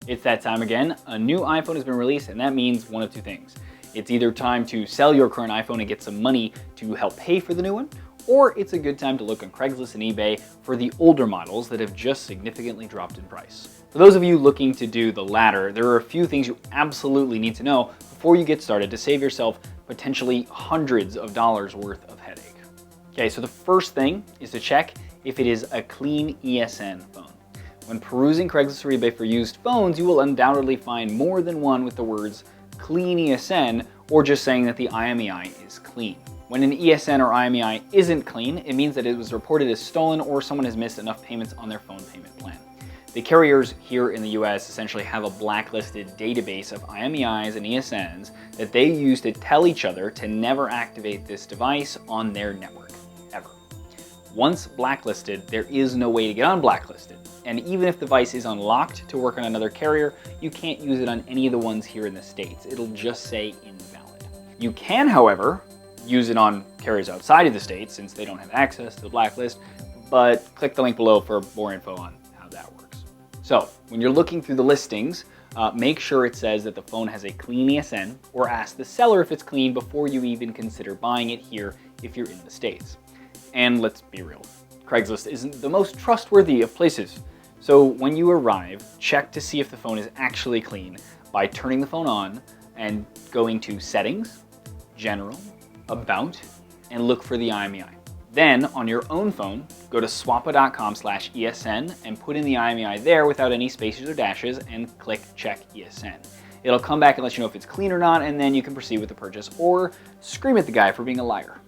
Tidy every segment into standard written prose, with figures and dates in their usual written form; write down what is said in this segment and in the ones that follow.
It's that time again. A new iPhone has been released, and that means one of two things. It's either time to sell your current iPhone and get some money to help pay for the new one, or it's a good time to look on Craigslist and eBay for the older models that have just significantly dropped in price. For those of you looking to do the latter, there are a few things you absolutely need to know before you get started to save yourself potentially hundreds of dollars worth of headache. Okay, so the first thing is to check if it is a clean ESN phone. When perusing Craigslist or eBay for used phones, you will undoubtedly find more than one with the words clean ESN or just saying that the IMEI is clean. When an ESN or IMEI isn't clean, it means that it was reported as stolen or someone has missed enough payments on their phone payment plan. The carriers here in the US essentially have a blacklisted database of IMEIs and ESNs that they use to tell each other to never activate this device on their network, ever. Once blacklisted, there is no way to get unblacklisted. And even if the device is unlocked to work on another carrier, you can't use it on any of the ones here in the States. It'll just say invalid. You can, however, use it on carriers outside of the States since they don't have access to the blacklist, but click the link below for more info on how that works. So when you're looking through the listings, make sure it says that the phone has a clean ESN or ask the seller if it's clean before you even consider buying it here if you're in the States. And let's be real, Craigslist isn't the most trustworthy of places. So when you arrive, check to see if the phone is actually clean by turning the phone on and going to Settings, General, About, and look for the IMEI. Then on your own phone, go to swappa.com/ESN and put in the IMEI there without any spaces or dashes and click Check ESN. It'll come back and let you know if it's clean or not, and then you can proceed with the purchase or scream at the guy for being a liar.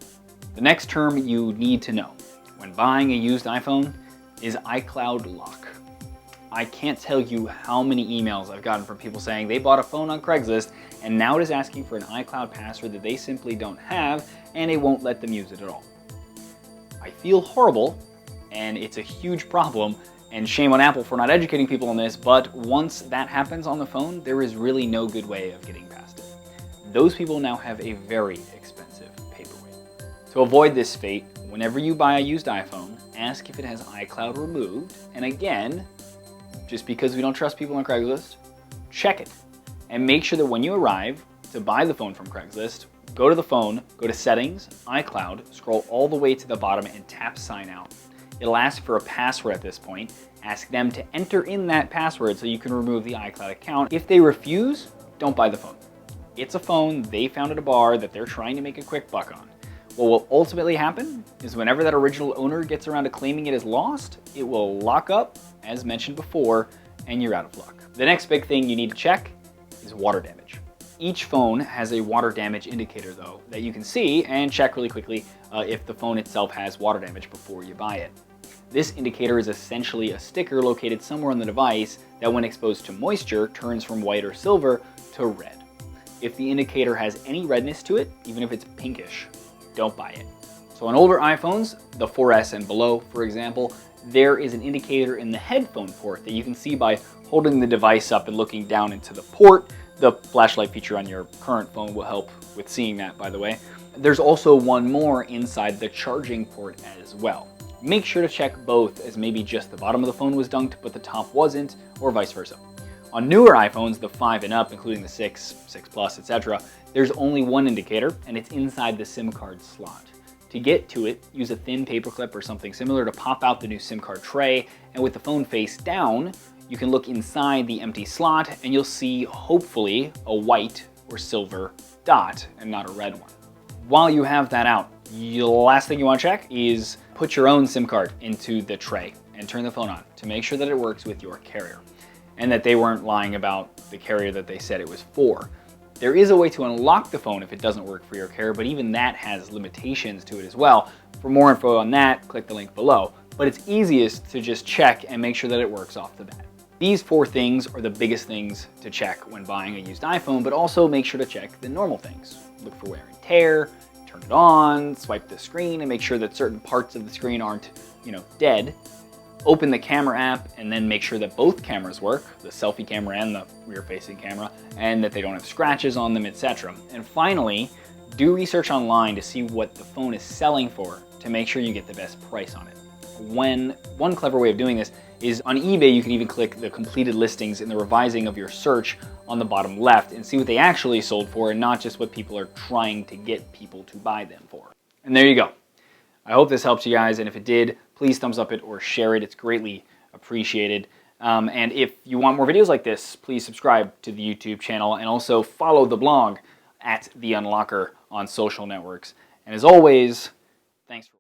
The next term you need to know when buying a used iPhone is iCloud lock. I can't tell you how many emails I've gotten from people saying they bought a phone on Craigslist and now it is asking for an iCloud password that they simply don't have and it won't let them use it at all. I feel horrible and it's a huge problem and shame on Apple for not educating people on this, but once that happens on the phone, there is really no good way of getting past it. Those people now have a very expensive paperweight. To avoid this fate, whenever you buy a used iPhone, ask if it has iCloud removed, and again, just because we don't trust people on Craigslist, check it. And make sure that when you arrive to buy the phone from Craigslist, go to the phone, go to Settings, iCloud, scroll all the way to the bottom and tap Sign Out. It'll ask for a password at this point. Ask them to enter in that password so you can remove the iCloud account. If they refuse, don't buy the phone. It's a phone they found at a bar that they're trying to make a quick buck on. What will ultimately happen is whenever that original owner gets around to claiming it as lost, it will lock up, as mentioned before, and you're out of luck. The next big thing you need to check is water damage. Each phone has a water damage indicator though that you can see and check really quickly if the phone itself has water damage before you buy it. This indicator is essentially a sticker located somewhere on the device that when exposed to moisture turns from white or silver to red. If the indicator has any redness to it, even if it's pinkish, don't buy it. So on older iPhones, the 4S and below, for example, there is an indicator in the headphone port that you can see by holding the device up and looking down into the port. The flashlight feature on your current phone will help with seeing that, by the way. There's also one more inside the charging port as well. Make sure to check both, as maybe just the bottom of the phone was dunked but the top wasn't, or vice versa. On newer iPhones, the 5 and up, including the 6, 6 Plus, etc., there's only one indicator, and it's inside the SIM card slot. To get to it, use a thin paperclip or something similar to pop out the new SIM card tray, and with the phone face down, you can look inside the empty slot and you'll see, hopefully, a white or silver dot and not a red one. While you have that out, the last thing you want to check is put your own SIM card into the tray and turn the phone on to make sure that it works with your carrier and that they weren't lying about the carrier that they said it was for. There is a way to unlock the phone if it doesn't work for your carrier, but even that has limitations to it as well. For more info on that, click the link below. But it's easiest to just check and make sure that it works off the bat. These 4 things are the biggest things to check when buying a used iPhone, but also make sure to check the normal things. Look for wear and tear, turn it on, swipe the screen and make sure that certain parts of the screen aren't, dead. Open the camera app and then make sure that both cameras work, the selfie camera and the rear-facing camera, and that they don't have scratches on them, etc. And finally, do research online to see what the phone is selling for to make sure you get the best price on it. One clever way of doing this is on eBay, you can even click the completed listings in the revising of your search on the bottom left and see what they actually sold for and not just what people are trying to get people to buy them for. And there you go. I hope this helps you guys, and if it did, please thumbs up it or share it. It's greatly appreciated. And if you want more videos like this, please subscribe to the YouTube channel and also follow the blog at The Unlocker on social networks. And as always, thanks for